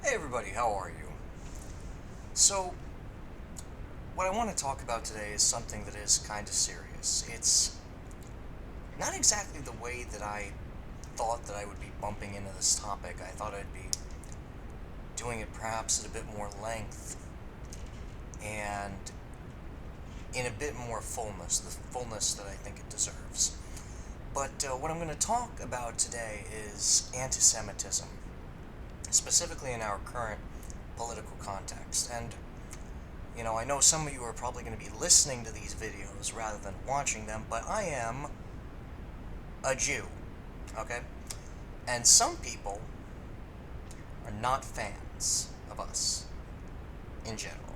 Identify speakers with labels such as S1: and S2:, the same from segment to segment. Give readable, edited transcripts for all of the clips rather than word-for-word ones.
S1: Hey everybody, how are you? So, what I want to talk about today is something that is kind of serious. It's not exactly the way that I thought that I would be bumping into this topic. I thought I'd be doing it perhaps at a bit more length and in a bit more fullness, the fullness that I think it deserves. But what I'm going to talk about today is anti-Semitism, specifically in our current political context. And I know some of you are probably going to be listening to these videos rather than watching them, but I am a Jew, okay? And some people are not fans of us in general.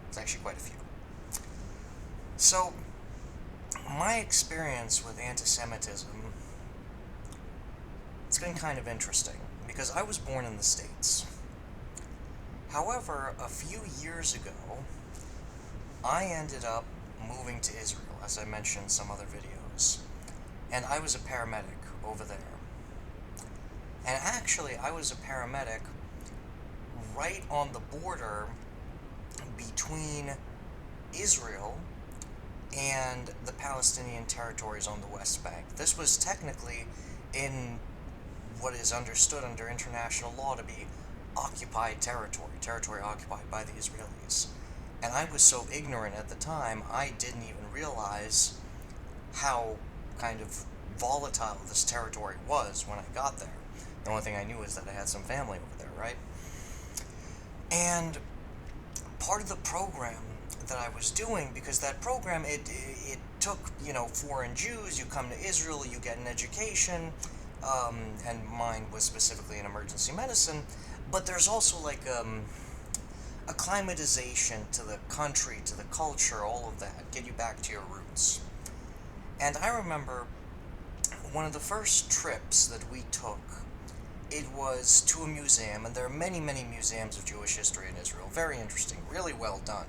S1: It's actually quite a few. So, my experience with anti-Semitism, it's been kind of interesting, because I was born in the States. However, a few years ago, I ended up moving to Israel, as I mentioned in some other videos, and I was a paramedic over there. And actually, I was a paramedic right on the border between Israel and the Palestinian territories on the West Bank. This was technically in what is understood under international law to be occupied territory occupied by the Israelis. And I was so ignorant at the time, I didn't even realize how kind of volatile this territory was when I got there. The only thing I knew is that I had some family over there, right? And part of the program that I was doing, because that program, it took, foreign Jews, you come to Israel, you get an education, and mine was specifically in emergency medicine, but there's also like acclimatization to the country, to the culture, all of that, get you back to your roots. And I remember one of the first trips that we took, it was to a museum, and there are many, many museums of Jewish history in Israel. Very interesting, really well done,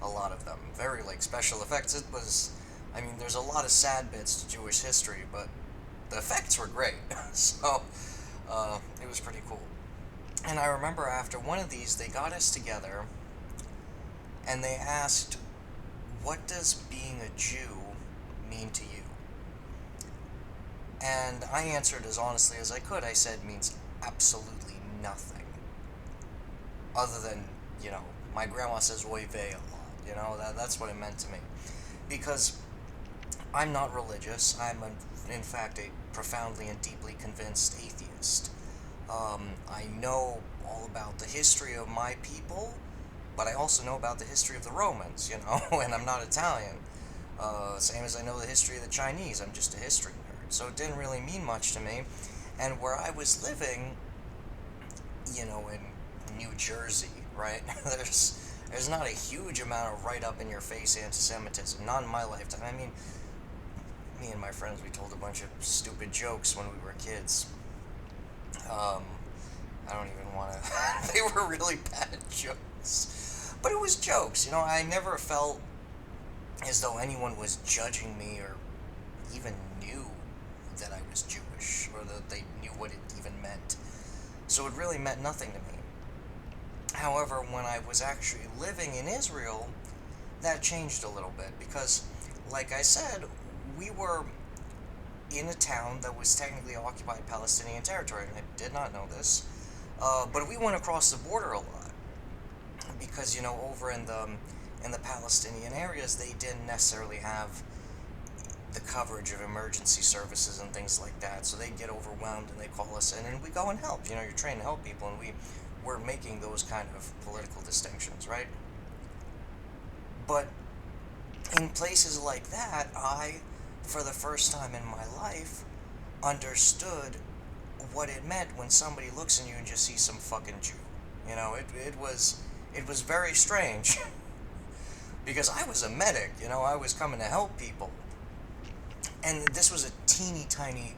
S1: a lot of them. Very, special effects. It was, there's a lot of sad bits to Jewish history, but the effects were great, so it was pretty cool. And I remember after one of these, they got us together, and they asked, what does being a Jew mean to you? And I answered as honestly as I could. I said, means absolutely nothing. Other than, my grandma says oy vey a lot, that's what it meant to me. Because I'm not religious. I'm, in fact, a profoundly and deeply convinced atheist. I know all about the history of my people, but I also know about the history of the Romans, and I'm not Italian. Same as I know the history of the Chinese, I'm just a history nerd. So it didn't really mean much to me. And where I was living, in New Jersey, right, there's not a huge amount of right-up-in-your-face anti-Semitism, not in my lifetime. Me and my friends, we told a bunch of stupid jokes when we were kids. I don't even want to... They were really bad jokes. But it was jokes, I never felt as though anyone was judging me or even knew that I was Jewish, or that they knew what it even meant. So it really meant nothing to me. However, when I was actually living in Israel, that changed a little bit, because, like I said, we were in a town that was technically occupied Palestinian territory, and I did not know this, but we went across the border a lot, because, over in the Palestinian areas, they didn't necessarily have the coverage of emergency services and things like that, so they get overwhelmed and they call us in, and we go and help. You're trained to help people, and we're making those kind of political distinctions, right? But in places like that, I, for the first time in my life, understood what it meant when somebody looks at you and just sees some fucking Jew. It was very strange. Because I was a medic, I was coming to help people. And this was a teeny tiny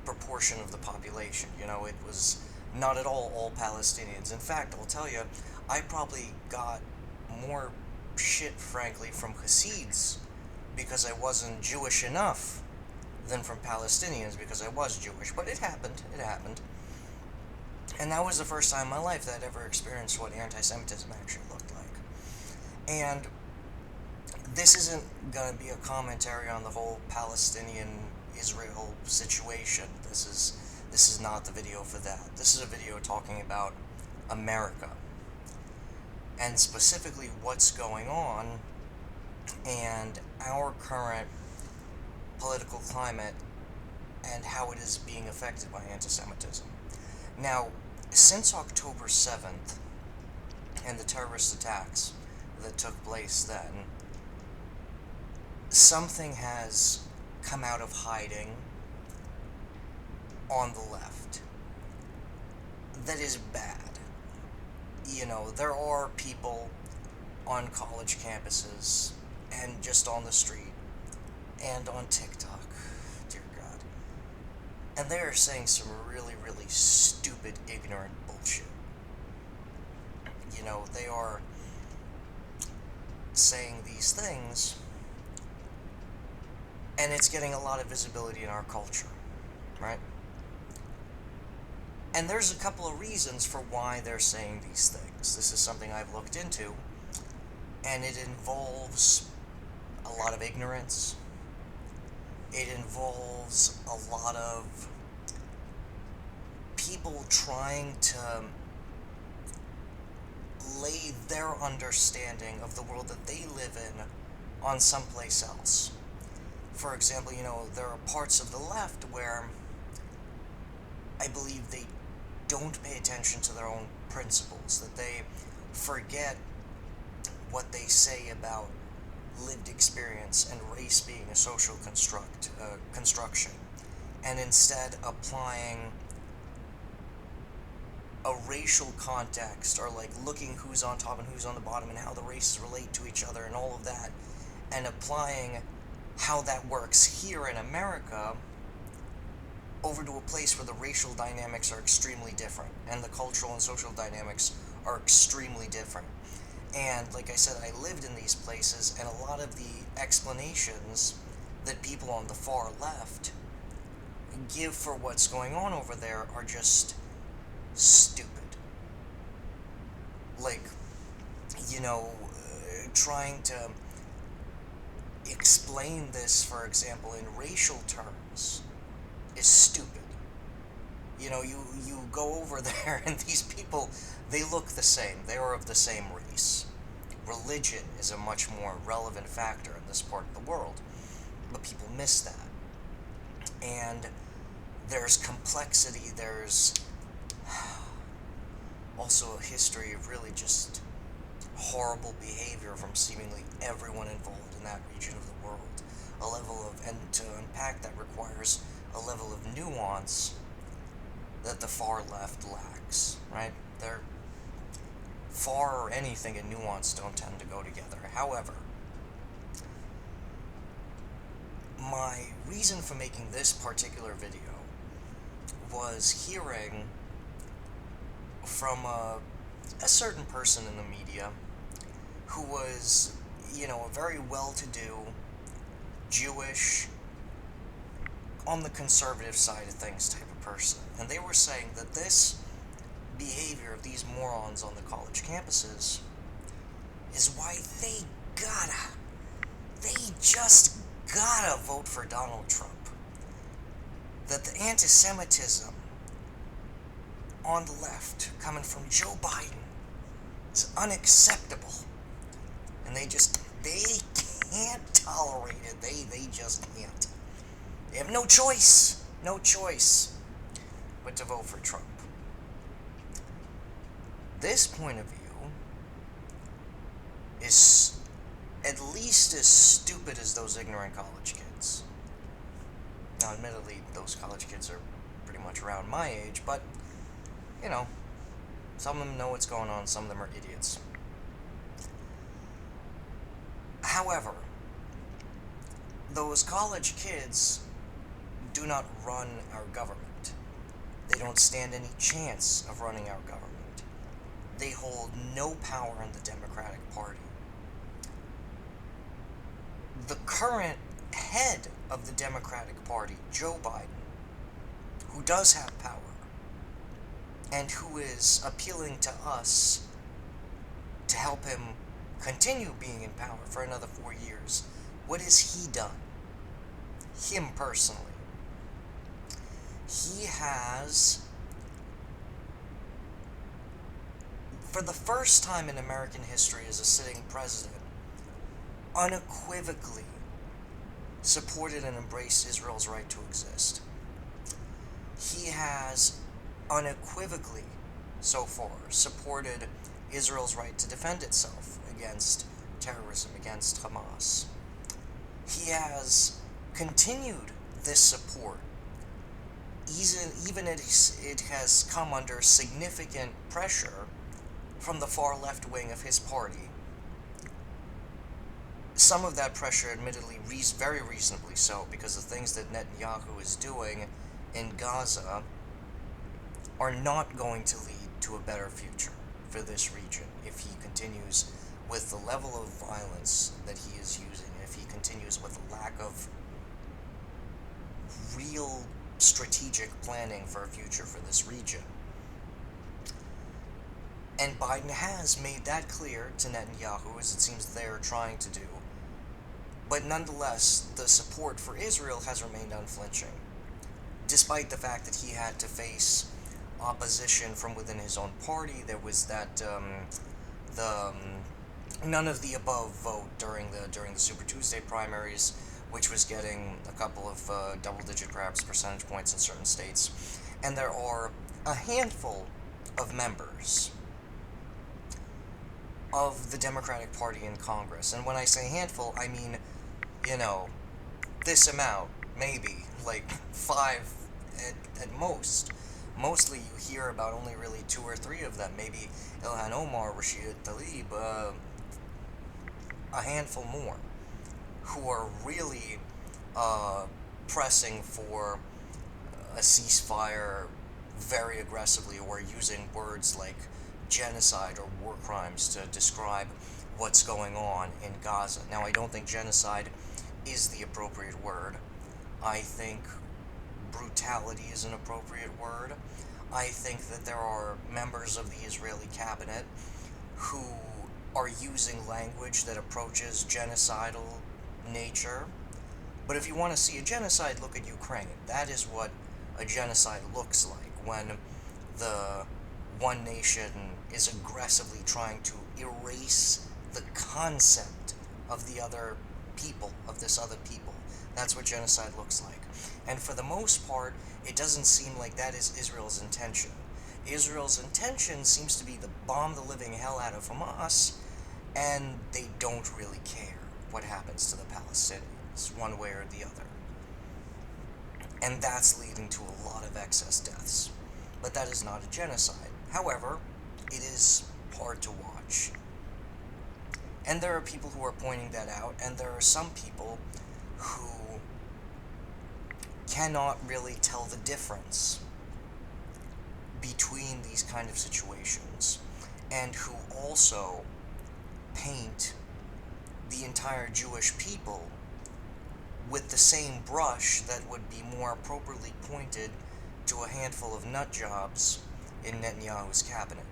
S1: proportion of the population, it was not at all Palestinians. In fact, I'll tell you, I probably got more shit, frankly, from Hasids because I wasn't Jewish enough than from Palestinians because I was Jewish. But it happened. And that was the first time in my life that I'd ever experienced what anti-Semitism actually looked like. And this isn't going to be a commentary on the whole Palestinian-Israel situation. This is not the video for that. This is a video talking about America, and specifically what's going on and our current political climate and how it is being affected by anti-Semitism. Now, since October 7th and the terrorist attacks that took place then, something has come out of hiding on the left that is bad. You know, there are people on college campuses and just on the street and on TikTok, dear God, and they are saying some really, really stupid, ignorant bullshit. You know, they are saying these things, and it's getting a lot of visibility in our culture, right? And there's a couple of reasons for why they're saying these things. This is something I've looked into, and it involves a lot of ignorance. It involves a lot of people trying to lay their understanding of the world that they live in on someplace else. For example, you know, there are parts of the left where I believe they don't pay attention to their own principles, that they forget what they say about lived experience and race being a social construction, and instead applying a racial context, or like looking who's on top and who's on the bottom and how the races relate to each other and all of that, and applying how that works here in America over to a place where the racial dynamics are extremely different and the cultural and social dynamics are extremely different. And like I said, I lived in these places, and a lot of the explanations that people on the far left give for what's going on over there are just stupid. Like, you know, trying to explain this, for example, in racial terms is stupid. You know, you go over there and these people, they look the same. They are of the same race. Religion is a much more relevant factor in this part of the world, but people miss that. And there's complexity, there's also a history of really just horrible behavior from seemingly everyone involved in that region of the world. A level of, and to unpack that requires a level of nuance that the far left lacks, right? They're far or anything and nuance don't tend to go together. However, my reason for making this particular video was hearing from a certain person in the media who was, you know, a very well-to-do Jewish, on the conservative side of things type of person. And they were saying that this behavior of these morons on the college campuses is why they just gotta vote for Donald Trump. That the anti-Semitism on the left coming from Joe Biden is unacceptable. And they can't tolerate it. They just can't. They have no choice but to vote for Trump. This point of view is at least as stupid as those ignorant college kids. Now, admittedly, those college kids are pretty much around my age, but, you know, some of them know what's going on, some of them are idiots. However, those college kids do not run our government. They don't stand any chance of running our government. They hold no power in the Democratic Party. The current head of the Democratic Party, Joe Biden, who does have power, and who is appealing to us to help him continue being in power for another 4 years. What has he done? Him personally. He has, for the first time in American history as a sitting president, unequivocally supported and embraced Israel's right to exist. He has unequivocally, so far, supported Israel's right to defend itself against terrorism, against Hamas. He has continued this support, even as it has come under significant pressure from the far left wing of his party. Some of that pressure, admittedly, very reasonably so, because the things that Netanyahu is doing in Gaza are not going to lead to a better future for this region if he continues with the level of violence that he is using, if he continues with a lack of real strategic planning for a future for this region. And Biden has made that clear to Netanyahu, as it seems they are trying to do. But nonetheless, the support for Israel has remained unflinching, despite the fact that he had to face opposition from within his own party. There was that none of the above vote during the Super Tuesday primaries, which was getting a couple of double-digit, perhaps, percentage points in certain states. And there are a handful of members of the Democratic Party in Congress. And when I say handful, I mean, this amount, maybe, like 5 at most. Mostly you hear about only really 2 or 3 of them, maybe Ilhan Omar, Rashid Tlaib, a handful more, who are really pressing for a ceasefire very aggressively, or using words like genocide or war crimes to describe what's going on in Gaza. Now, I don't think genocide is the appropriate word. I think brutality is an appropriate word. I think that there are members of the Israeli cabinet who are using language that approaches genocidal nature. But if you want to see a genocide, look at Ukraine. That is what a genocide looks like, when the one nation is aggressively trying to erase the concept of the other people, of this other people. That's what genocide looks like. And for the most part, it doesn't seem like that is Israel's intention. Israel's intention seems to be to bomb the living hell out of Hamas, and they don't really care what happens to the Palestinians, one way or the other. And that's leading to a lot of excess deaths. But that is not a genocide. However, it is hard to watch. And there are people who are pointing that out, and there are some people who cannot really tell the difference between these kind of situations, and who also paint the entire Jewish people with the same brush that would be more appropriately pointed to a handful of nutjobs in Netanyahu's cabinet.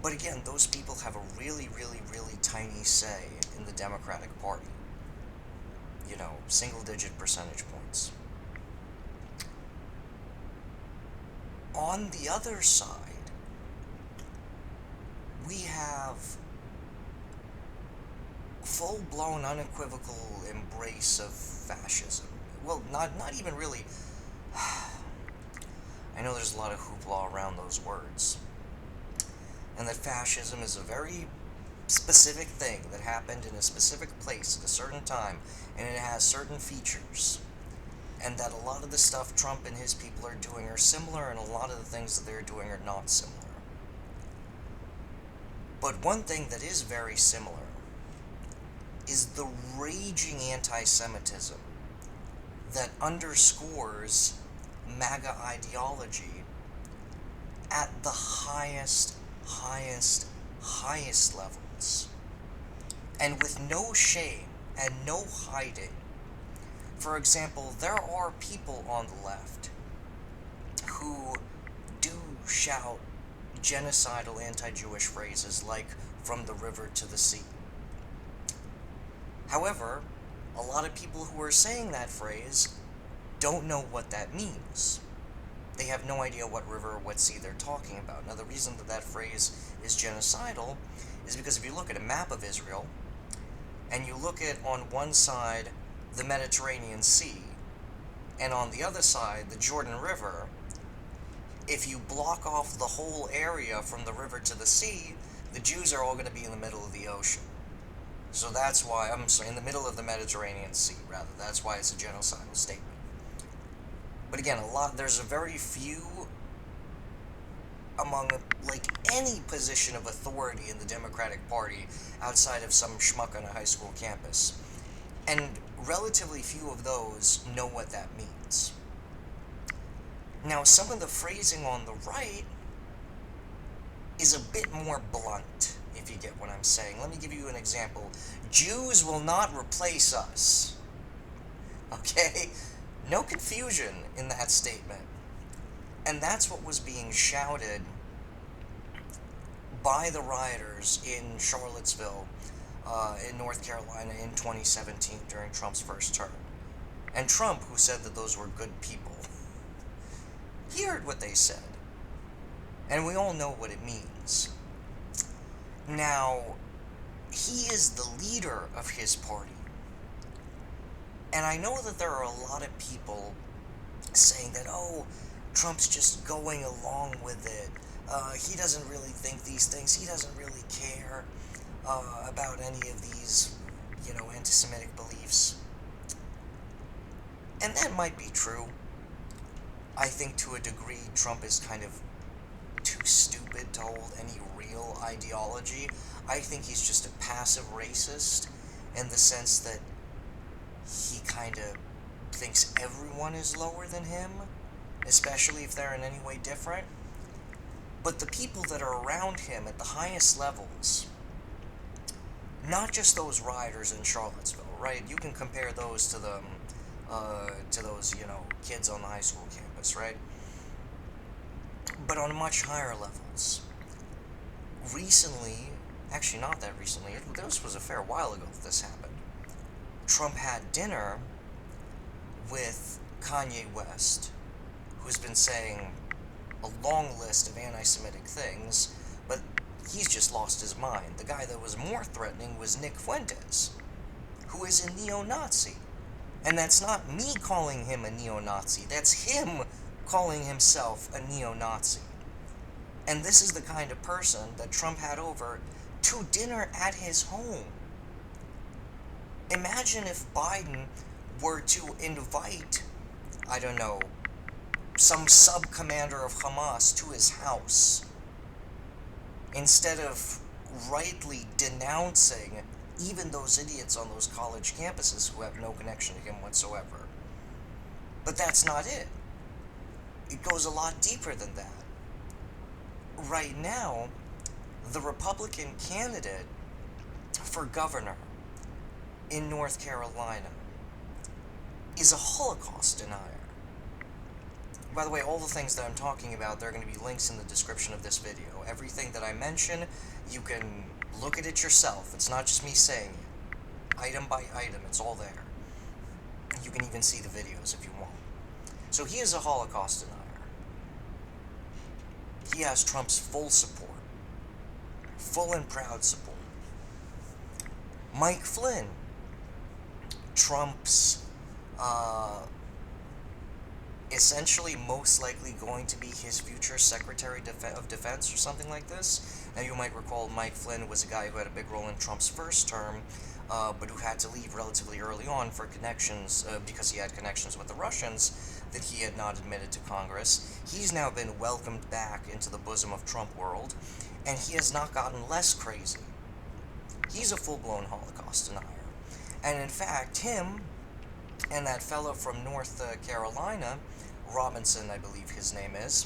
S1: But again, those people have a really, really, really tiny say in the Democratic Party. Single-digit percentage points. On the other side, we have full-blown, unequivocal embrace of fascism. Well, not even really. I know there's a lot of hoopla around those words. And that fascism is a very specific thing that happened in a specific place at a certain time, and it has certain features. And that a lot of the stuff Trump and his people are doing are similar, and a lot of the things that they're doing are not similar. But one thing that is very similar is the raging anti-Semitism that underscores MAGA ideology at the highest levels. And with no shame and no hiding. For example, there are people on the left who do shout genocidal anti-Jewish phrases like "from the river to the sea." However, a lot of people who are saying that phrase don't know what that means. They have no idea what river or what sea they're talking about. Now, the reason that that phrase is genocidal is because if you look at a map of Israel, and you look at on one side the Mediterranean Sea, and on the other side the Jordan River, if you block off the whole area from the river to the sea, the Jews are all going to be in the middle of the ocean. So that's why, I'm sorry, in the middle of the Mediterranean Sea, rather. That's why it's a genocidal statement. But again, there's a very few among, like, any position of authority in the Democratic Party outside of some schmuck on a high school campus. And relatively few of those know what that means. Now, some of the phrasing on the right is a bit more blunt, if you get what I'm saying. Let me give you an example. Jews will not replace us. Okay? No confusion in that statement. And that's what was being shouted by the rioters in Charlottesville, in North Carolina in 2017 during Trump's first term. And Trump, who said that those were good people, he heard what they said. And we all know what it means. Now, he is the leader of his party. And I know that there are a lot of people saying that, oh, Trump's just going along with it. He doesn't really think these things. He doesn't really care about any of these, anti-Semitic beliefs. And that might be true. I think to a degree Trump is kind of too stupid to hold any real ideology. I think he's just a passive racist in the sense that he kind of thinks everyone is lower than him, especially if they're in any way different. But the people that are around him at the highest levels, not just those rioters in Charlottesville, right? You can compare those to them, to those, kids on the high school campus, right? But on much higher levels. Recently, actually not that recently, this was a fair while ago that this happened. Trump had dinner with Kanye West, who's been saying a long list of anti-Semitic things, but he's just lost his mind. The guy that was more threatening was Nick Fuentes, who is a neo-Nazi. And that's not me calling him a neo-Nazi, that's him calling himself a neo-Nazi. And this is the kind of person that Trump had over to dinner at his home. Imagine if Biden were to invite, I don't know, some sub-commander of Hamas to his house, instead of rightly denouncing even those idiots on those college campuses who have no connection to him whatsoever. But that's not it. It goes a lot deeper than that. Right now, the Republican candidate for governor in North Carolina is a Holocaust denier. By the way, all the things that I'm talking about, there are going to be links in the description of this video. Everything that I mention, you can look at it yourself. It's not just me saying it. Item by item, it's all there. You can even see the videos if you want. So he is a Holocaust denier. He has Trump's full support. Full and proud support. Mike Flynn, Trump's essentially most likely going to be his future Secretary of Defense or something like this. Now, you might recall Mike Flynn was a guy who had a big role in Trump's first term, but who had to leave relatively early on for connections, because he had connections with the Russians that he had not admitted to Congress. He's now been welcomed back into the bosom of Trump world, and he has not gotten less crazy. He's a full-blown Holocaust denier. And in fact, him and that fellow from North Carolina, Robinson, I believe his name is,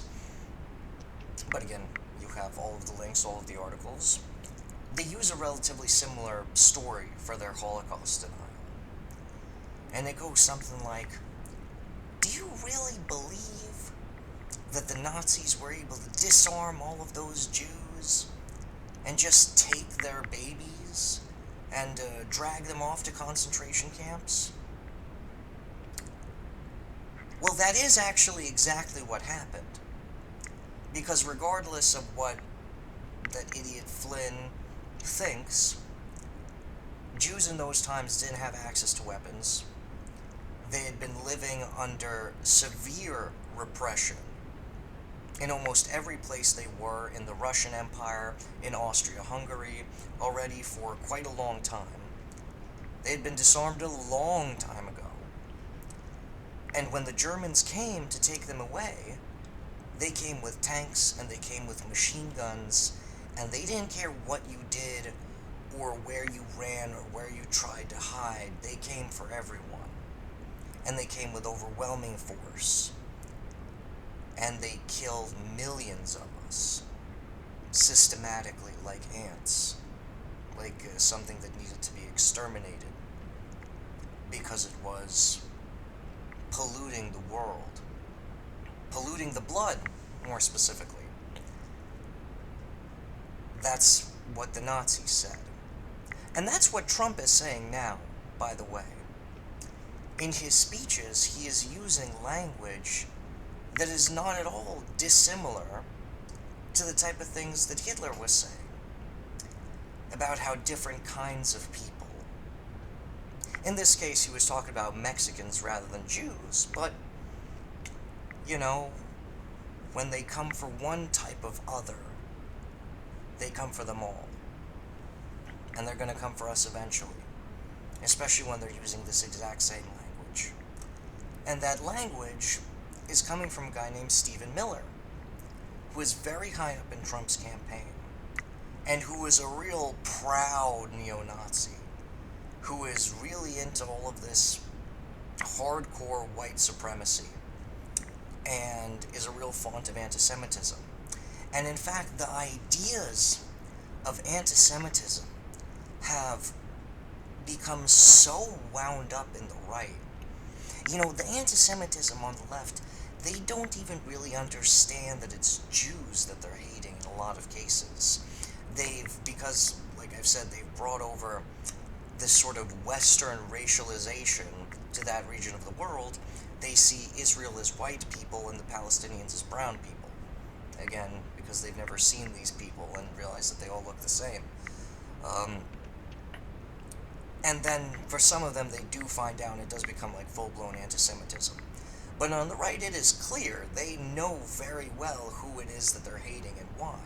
S1: but again, you have all of the links, all of the articles, they use a relatively similar story for their Holocaust denial. And it goes something like, do you really believe that the Nazis were able to disarm all of those Jews and just take their babies and drag them off to concentration camps? Well, that is actually exactly what happened. Because regardless of what that idiot Flynn thinks, Jews in those times didn't have access to weapons. They had been living under severe repression in almost every place they were, in the Russian Empire, in Austria-Hungary, already for quite a long time. They had been disarmed a long time ago. And when the Germans came to take them away, they came with tanks and they came with machine guns, and they didn't care what you did or where you ran or where you tried to hide. They came for everyone. And they came with overwhelming force. And they killed millions of us, systematically, like ants, like something that needed to be exterminated, because it was polluting the world, polluting the blood, more specifically. That's what the Nazis said. And that's what Trump is saying now, by the way. In his speeches, he is using language that is not at all dissimilar to the type of things that Hitler was saying about how different kinds of people. In this case, he was talking about Mexicans rather than Jews, but, you know, when they come for one type of other, they come for them all. And they're going to come for us eventually, especially when they're using this exact same language. And that language is coming from a guy named Stephen Miller, who is very high up in Trump's campaign, and who is a real proud neo-Nazi, who is really into all of this hardcore white supremacy, and is a real font of anti-Semitism. And in fact, the ideas of anti-Semitism have become so wound up in the right. You know, the anti-Semitism on the left, they don't even really understand that it's Jews that they're hating in a lot of cases. Because, like I've said, they've brought over this sort of Western racialization to that region of the world. They see Israel as white people and the Palestinians as brown people. Again, because they've never seen these people and realize that they all look the same. And then, for some of them, they do find out, and it does become like full-blown anti-Semitism. But on the right, it is clear. They know very well who it is that they're hating and why.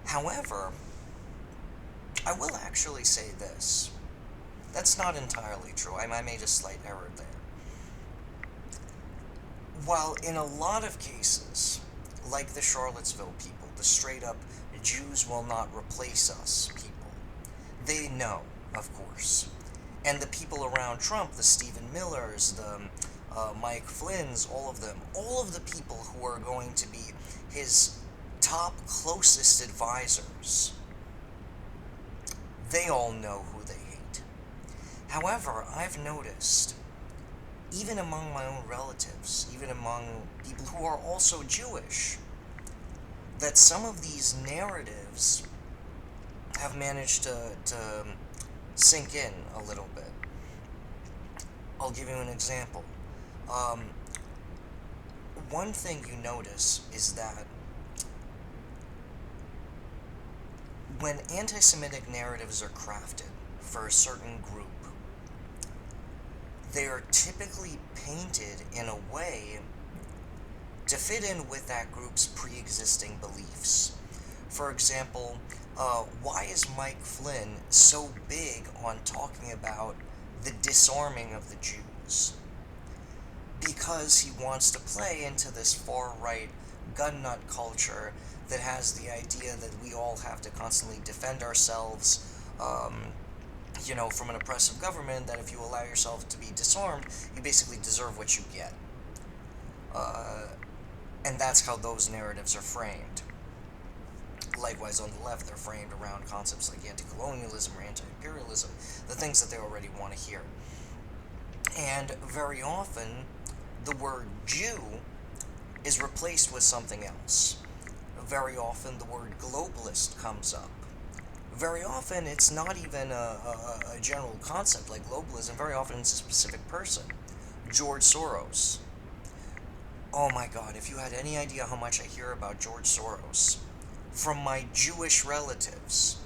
S1: However, I will actually say this. That's not entirely true. I made a slight error there. While in a lot of cases, like the Charlottesville people, the straight-up Jews will not replace us people, they know, of course. And the people around Trump, the Stephen Millers, the Mike Flynn's, all of the people who are going to be his top, closest advisors, they all know who they hate. However, I've noticed, even among my own relatives, even among people who are also Jewish, that some of these narratives have managed to sink in a little bit. I'll give you an example. One thing you notice is that when anti-Semitic narratives are crafted for a certain group, they are typically painted in a way to fit in with that group's pre-existing beliefs. For example, why is Mike Flynn so big on talking about the disarming of the Jews? Because he wants to play into this far-right gun nut culture that has the idea that we all have to constantly defend ourselves, from an oppressive government, that if you allow yourself to be disarmed, you basically deserve what you get. And that's how those narratives are framed. Likewise, on the left, they're framed around concepts like anti-colonialism or anti-imperialism, the things that they already want to hear. And very often, the word Jew is replaced with something else. Very often the word globalist comes up. Very often it's not even a general concept like globalism. Very often it's a specific person. George Soros. Oh my god, if you had any idea how much I hear about George Soros from my Jewish relatives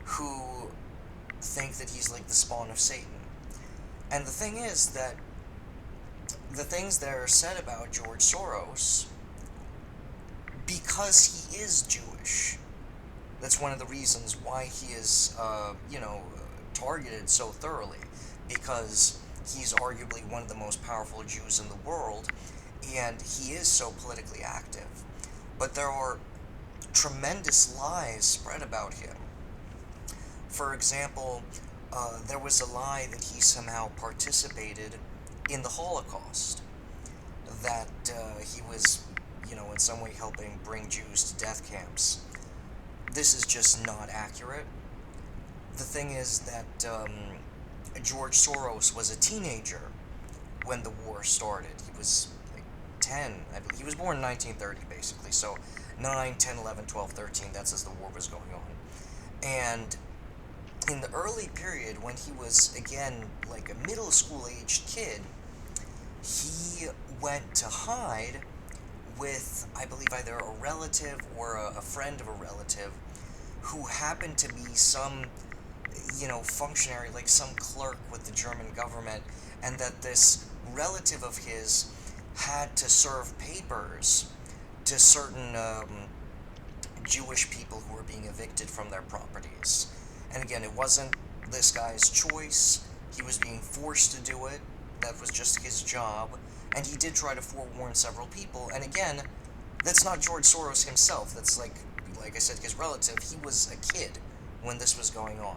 S1: who think that he's like the spawn of Satan. And the thing is that the things that are said about George Soros, because he is Jewish, that's one of the reasons why he is, targeted so thoroughly, because he's arguably one of the most powerful Jews in the world, and he is so politically active. But there are tremendous lies spread about him. For example, there was a lie that he somehow participated in the Holocaust, that he was, in some way helping bring Jews to death camps. This is just not accurate. The thing is that George Soros was a teenager when the war started. He was like 10, I believe. He was born in 1930, basically. So 9, 10, 11, 12, 13, that's as the war was going on. And in the early period, when he was, again, like a middle school-aged kid, he went to hide with, I believe, either a relative or a friend of a relative who happened to be some, functionary, like some clerk with the German government, and that this relative of his had to serve papers to certain Jewish people who were being evicted from their properties. And again, it wasn't this guy's choice. He was being forced to do it. That was just his job. And he did try to forewarn several people. And again, that's not George Soros himself. That's like I said, his relative. He was a kid when this was going on.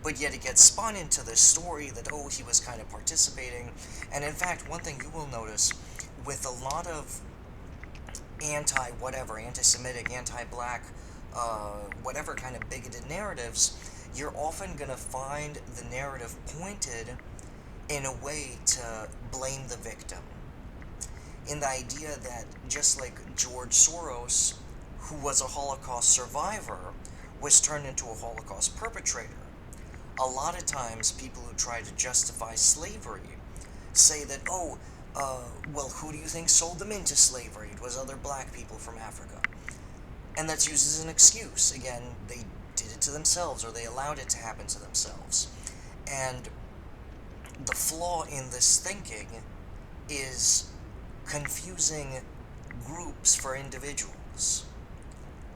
S1: But yet it gets spun into this story that, he was kind of participating. And in fact, one thing you will notice with a lot of anti-Semitic, anti-black, whatever kind of bigoted narratives, you're often going to find the narrative pointed in a way to blame the victim. In the idea that just like George Soros, who was a Holocaust survivor, was turned into a Holocaust perpetrator. A lot of times people who try to justify slavery say that, who do you think sold them into slavery? It was other black people from Africa. And that's used as an excuse. Again, they did it to themselves, or they allowed it to happen to themselves. And the flaw in this thinking is confusing groups for individuals.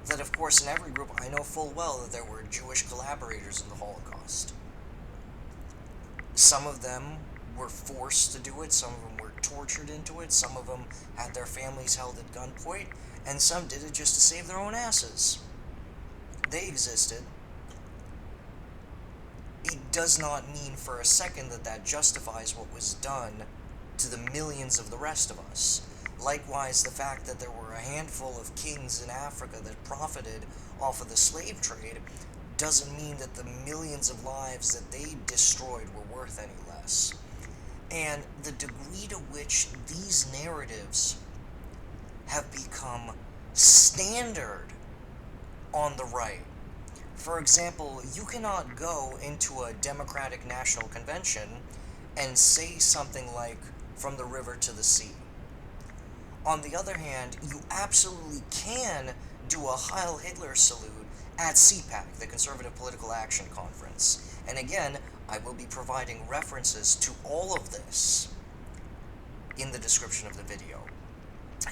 S1: That, of course, in every group, I know full well that there were Jewish collaborators in the Holocaust. Some of them were forced to do it, some of them were tortured into it, some of them had their families held at gunpoint, and some did it just to save their own asses. They existed. It does not mean for a second that that justifies what was done to the millions of the rest of us. Likewise, the fact that there were a handful of kings in Africa that profited off of the slave trade doesn't mean that the millions of lives that they destroyed were worth any less. And the degree to which these narratives have become standard on the right. For example, you cannot go into a Democratic National Convention and say something like, "from the river to the sea." On the other hand, you absolutely can do a Heil Hitler salute at CPAC, the Conservative Political Action Conference. And again, I will be providing references to all of this in the description of the video.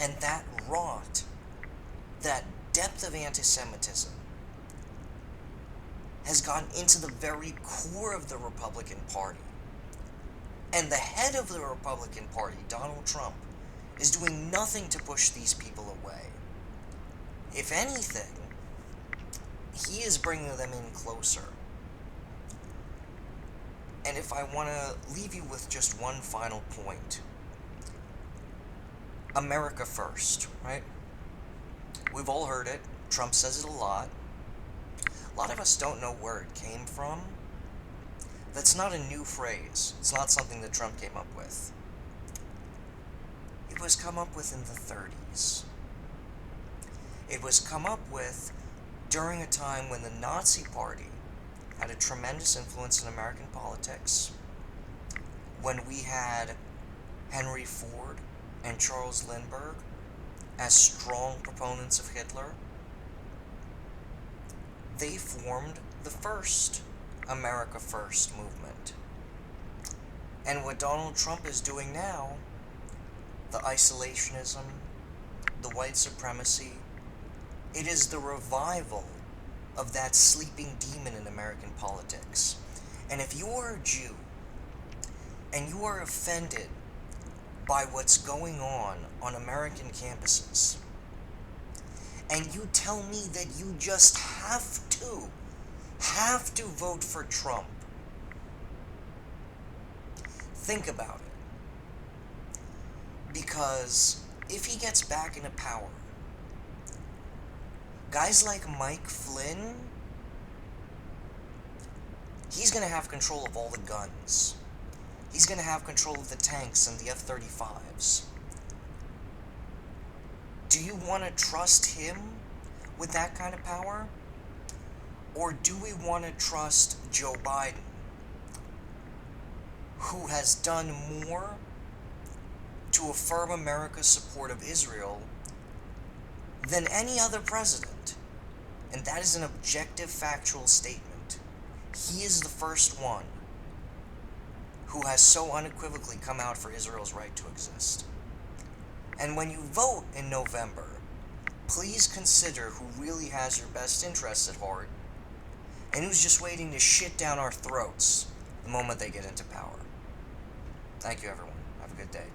S1: And that rot, that depth of anti-Semitism, has gone into the very core of the Republican Party. And the head of the Republican Party, Donald Trump, is doing nothing to push these people away. If anything, he is bringing them in closer. And if I want to leave you with just one final point, America first, right? We've all heard it. Trump says it a lot. A lot of us don't know where it came from. That's not a new phrase. It's not something that Trump came up with. It was come up with in the 30s. It was come up with during a time when the Nazi Party had a tremendous influence in American politics, when we had Henry Ford and Charles Lindbergh as strong proponents of Hitler. They formed the first America First movement. And what Donald Trump is doing now, the isolationism, the white supremacy, it is the revival of that sleeping demon in American politics. And if you are a Jew and you are offended by what's going on American campuses, and you tell me that you just have to vote for Trump, think about it. Because if he gets back into power, guys like Mike Flynn, he's going to have control of all the guns. He's going to have control of the tanks and the F-35s. Do you want to trust him with that kind of power? Or do we want to trust Joe Biden, who has done more to affirm America's support of Israel than any other president? And that is an objective, factual statement. He is the first one who has so unequivocally come out for Israel's right to exist. And when you vote in November, please consider who really has your best interests at heart and who's just waiting to shit down our throats the moment they get into power. Thank you, everyone. Have a good day.